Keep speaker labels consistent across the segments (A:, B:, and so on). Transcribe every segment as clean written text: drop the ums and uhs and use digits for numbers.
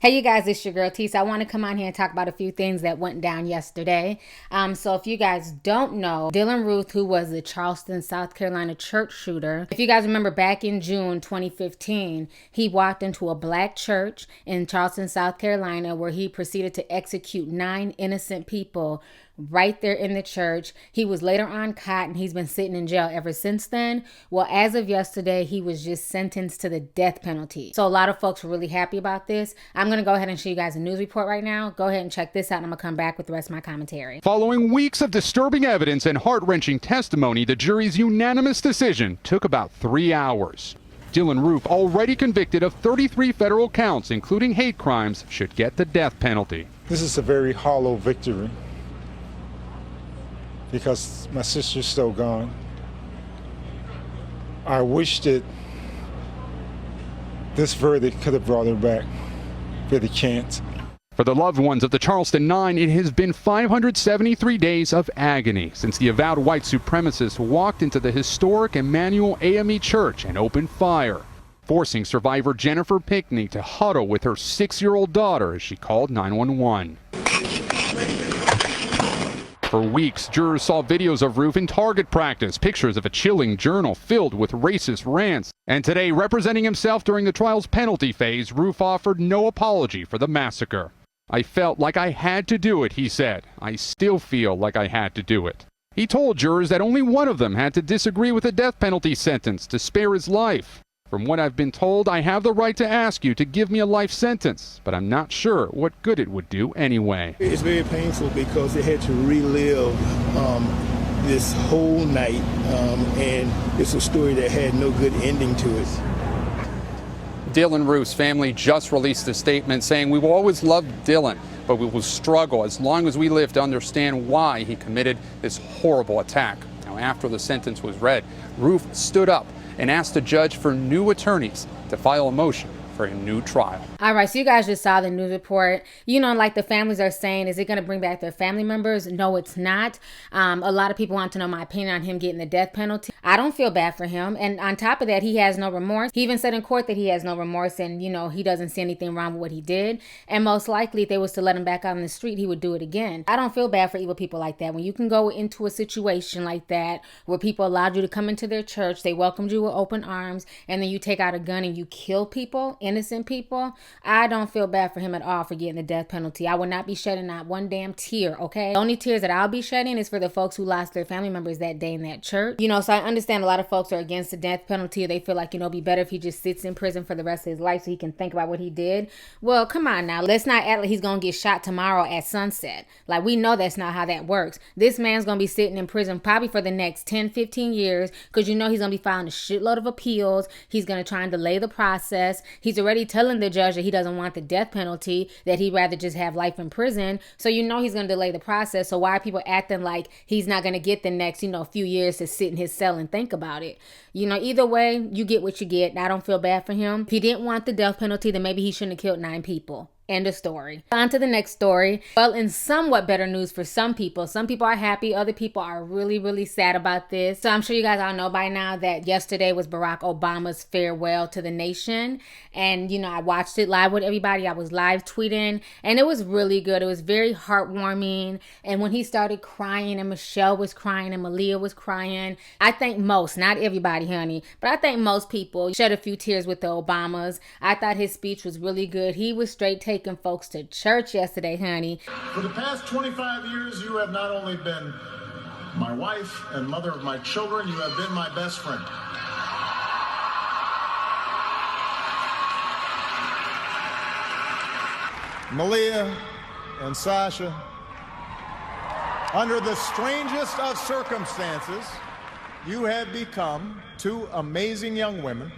A: Hey you guys, it's your girl T. So I want to come on here and talk about a few things that went down yesterday. So if you guys don't know, Dylann Roof, who was the Charleston, South Carolina church shooter, if you guys remember back in June 2015, he walked into a black church in Charleston, South Carolina, where he proceeded to execute 9 innocent people right there in the church. He was later on caught and he's been sitting in jail ever since then. Well, as of yesterday, he was just sentenced to the death penalty. So a lot of folks were really happy about this. I'm going to go ahead and show you guys a news report right now. Go ahead and check this out and I'm going to come back with the rest of my commentary.
B: Following weeks of disturbing evidence and heart-wrenching testimony, the jury's unanimous decision took about 3 hours. Dylann Roof, already convicted of 33 federal counts, including hate crimes, should get the death penalty.
C: This is a very hollow victory, because my sister's still gone. I wish that this verdict could have brought her back, but it can't.
B: For the loved ones of the Charleston 9, it has been 573 days of agony since the avowed white supremacist walked into the historic Emmanuel AME Church and opened fire, forcing survivor Jennifer Pickney to huddle with her 6-year-old daughter as she called 911. For weeks, jurors saw videos of Roof in target practice, pictures of a chilling journal filled with racist rants. And today, representing himself during the trial's penalty phase, Roof offered no apology for the massacre. "I felt like I had to do it," he said. "I still feel like I had to do it." He told jurors that only one of them had to disagree with the death penalty sentence to spare his life. "From what I've been told, I have the right to ask you to give me a life sentence, but I'm not sure what good it would do anyway."
D: It's very painful because they had to relive this whole night, and it's a story that had no good ending to it.
B: Dylann Roof's family just released a statement saying, "We will always love Dylann, but we will struggle as long as we live to understand why he committed this horrible attack." Now, after the sentence was read, Roof stood up and asked the judge for new attorneys to file a motion for a new trial.
A: All right, so you guys just saw the news report. You know, like the families are saying, is it going to bring back their family members? No, it's not. A lot of people want to know my opinion on him getting the death penalty. I don't feel bad for him. And on top of that, he has no remorse. He even said in court that he has no remorse and, you know, he doesn't see anything wrong with what he did. And most likely, if they was to let him back out on the street, he would do it again. I don't feel bad for evil people like that. When you can go into a situation like that where people allowed you to come into their church, they welcomed you with open arms, and then you take out a gun and you kill people, innocent people, I don't feel bad for him at all for getting the death penalty. I would not be shedding not one damn tear, okay? The only tears that I'll be shedding is for the folks who lost their family members that day in that church. You know, so I understand a lot of folks are against the death penalty. They feel like, you know, it'd be better if he just sits in prison for the rest of his life so he can think about what he did. Well, come on now. Let's not act like he's gonna get shot tomorrow at sunset. Like, we know that's not how that works. This man's gonna be sitting in prison probably for the next 10, 15 years because you know he's gonna be filing a shitload of appeals. He's gonna try and delay the process. He's already telling the judge that he doesn't want the death penalty, that he'd rather just have life in prison. So you know he's going to delay the process. So why are people acting like he's not going to get the next, you know, few years to sit in his cell and think about it? You know, either way, you get what you get. I don't feel bad for him. If he didn't want the death penalty, then maybe he shouldn't have killed 9 people. End of story. On to the next story. Well, in somewhat better news for some people are happy. Other people are really, really sad about this. So I'm sure you guys all know by now that yesterday was Barack Obama's farewell to the nation. And, you know, I watched it live with everybody. I was live tweeting and it was really good. It was very heartwarming. And when he started crying and Michelle was crying and Malia was crying, I think most, not everybody, honey, but I think most people shed a few tears with the Obamas. I thought his speech was really good. He was straight taking folks to church yesterday, honey.
E: For the past 25 years, you have not only been my wife and mother of my children, you have been my best friend. Malia and Sasha, under the strangest of circumstances, you have become 2 amazing young women.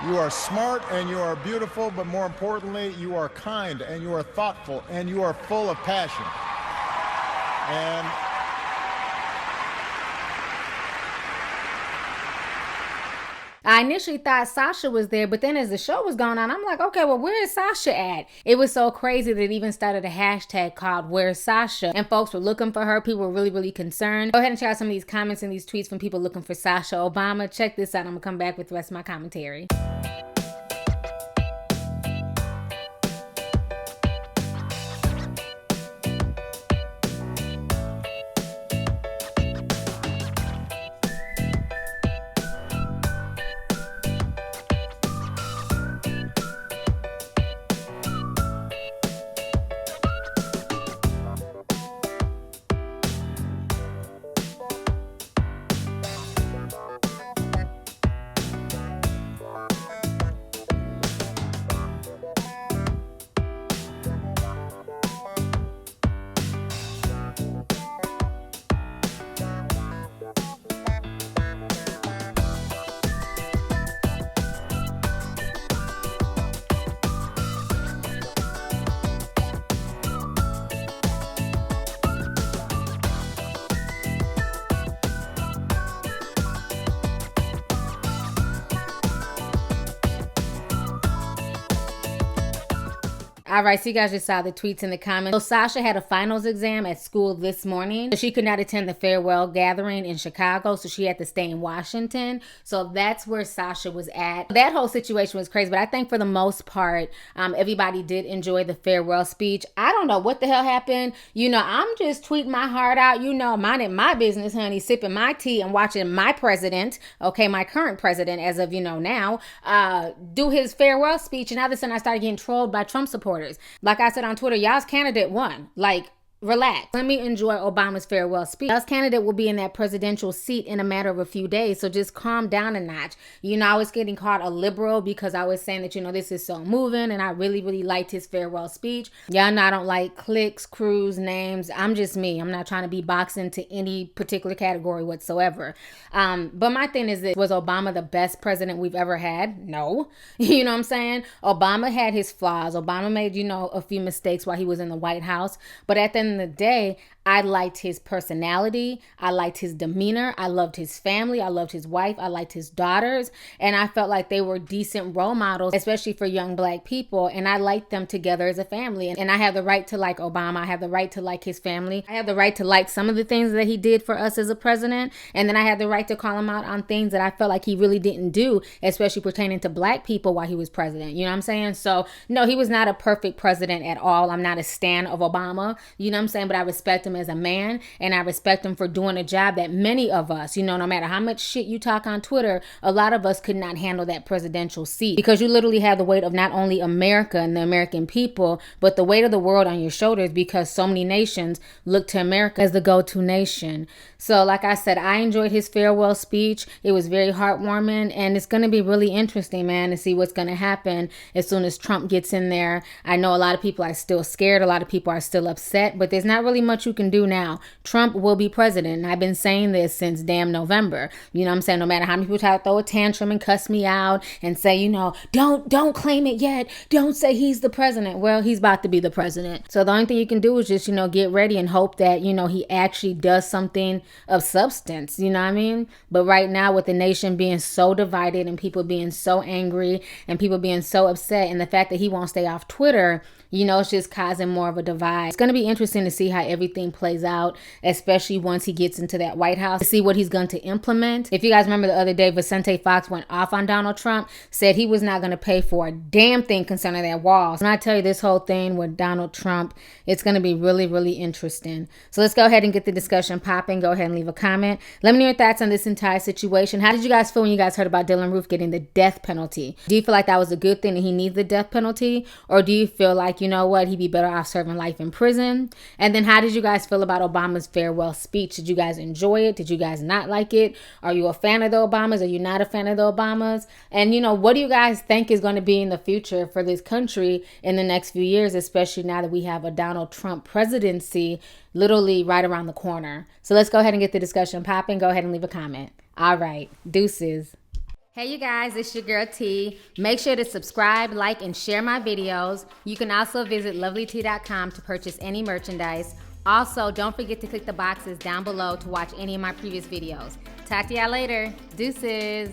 E: You are smart and you are beautiful, but more importantly, you are kind and you are thoughtful and you are full of passion. And
A: I initially thought Sasha was there, but then as the show was going on, I'm like, okay, well, where is Sasha at? It was so crazy that it even started a hashtag called Where's Sasha? And folks were looking for her. People were really, really concerned. Go ahead and check out some of these comments and these tweets from people looking for Sasha Obama. Check this out. I'm going to come back with the rest of my commentary. All right, so you guys just saw the tweets in the comments. So Sasha had a finals exam at school this morning. So she could not attend the farewell gathering in Chicago, so she had to stay in Washington. So that's where Sasha was at. That whole situation was crazy, but I think for the most part, everybody did enjoy the farewell speech. I don't know what the hell happened. You know, I'm just tweeting my heart out, you know, minding my business, honey, sipping my tea and watching my president, okay, my current president as of, you know, now, do his farewell speech. And all of a sudden I started getting trolled by Trump supporters. Like I said on Twitter, y'all's candidate won. Like, relax. Let me enjoy Obama's farewell speech. Y'all's candidate will be in that presidential seat in a matter of a few days, so just calm down a notch. You know, I was getting called a liberal because I was saying that, you know, this is so moving, and I really, really liked his farewell speech. Y'all know I don't like cliques, crews, names. I'm just me. I'm not trying to be boxed into any particular category whatsoever. But my thing is this, was Obama the best president we've ever had? No. You know what I'm saying? Obama had his flaws. Obama made, you know, a few mistakes while he was in the White House, but at the end of the day, I liked his personality. I liked his demeanor. I loved his family. I loved his wife. I liked his daughters. And I felt like they were decent role models, especially for young Black people. And I liked them together as a family. And I have the right to like Obama. I have the right to like his family. I have the right to like some of the things that he did for us as a president. And then I have the right to call him out on things that I felt like he really didn't do, especially pertaining to Black people while he was president. You know what I'm saying? So, no, he was not a perfect president at all. I'm not a stan of Obama. You know what I'm saying? But I respect him as a man, and I respect him for doing a job that many of us, you know, no matter how much shit you talk on Twitter, a lot of us could not handle that presidential seat, because you literally have the weight of not only America and the American people, but the weight of the world on your shoulders, because so many nations look to America as the go-to nation. So like I said, I enjoyed his farewell speech. It was very heartwarming, and it's going to be really interesting, man, to see what's going to happen as soon as Trump gets in there. I know a lot of people are still scared. A lot of people are still upset, but there's not really much you can do now. Trump will be president. And I've been saying this since damn November. You know what I'm saying? No matter how many people try to throw a tantrum and cuss me out and say, you know, don't claim it yet. Don't say he's the president. Well, he's about to be the president. So the only thing you can do is just, you know, get ready and hope that, you know, he actually does something of substance. You know what I mean? But right now, with the nation being so divided and people being so angry and people being so upset, and the fact that he won't stay off Twitter, you know, it's just causing more of a divide. It's going to be interesting to see how everything plays out, especially once he gets into that White House, to see what he's going to implement. If you guys remember the other day, Vicente Fox went off on Donald Trump, said he was not going to pay for a damn thing concerning that wall. So when I tell you this whole thing with Donald Trump, it's going to be really, really interesting. So let's go ahead and get the discussion popping. Go ahead and leave a comment. Let me know your thoughts on this entire situation. How did you guys feel when you guys heard about Dylann Roof getting the death penalty? Do you feel like that was a good thing and he needs the death penalty? Or do you feel like, you know what, he'd be better off serving life in prison? And then how did you guys feel about Obama's farewell speech? Did you guys enjoy it? Did you guys not like it? Are you a fan of the Obamas? Are you not a fan of the Obamas? And, you know, what do you guys think is going to be in the future for this country in the next few years, especially now that we have a Donald Trump presidency literally right around the corner? So let's go ahead and get the discussion popping. Go ahead and leave a comment. All right. Deuces. Hey you guys, it's your girl T. Make sure to subscribe, like, and share my videos. You can also visit Lovelyti.com to purchase any merchandise. Also, don't forget to click the boxes down below to watch any of my previous videos. Talk to y'all later. Deuces.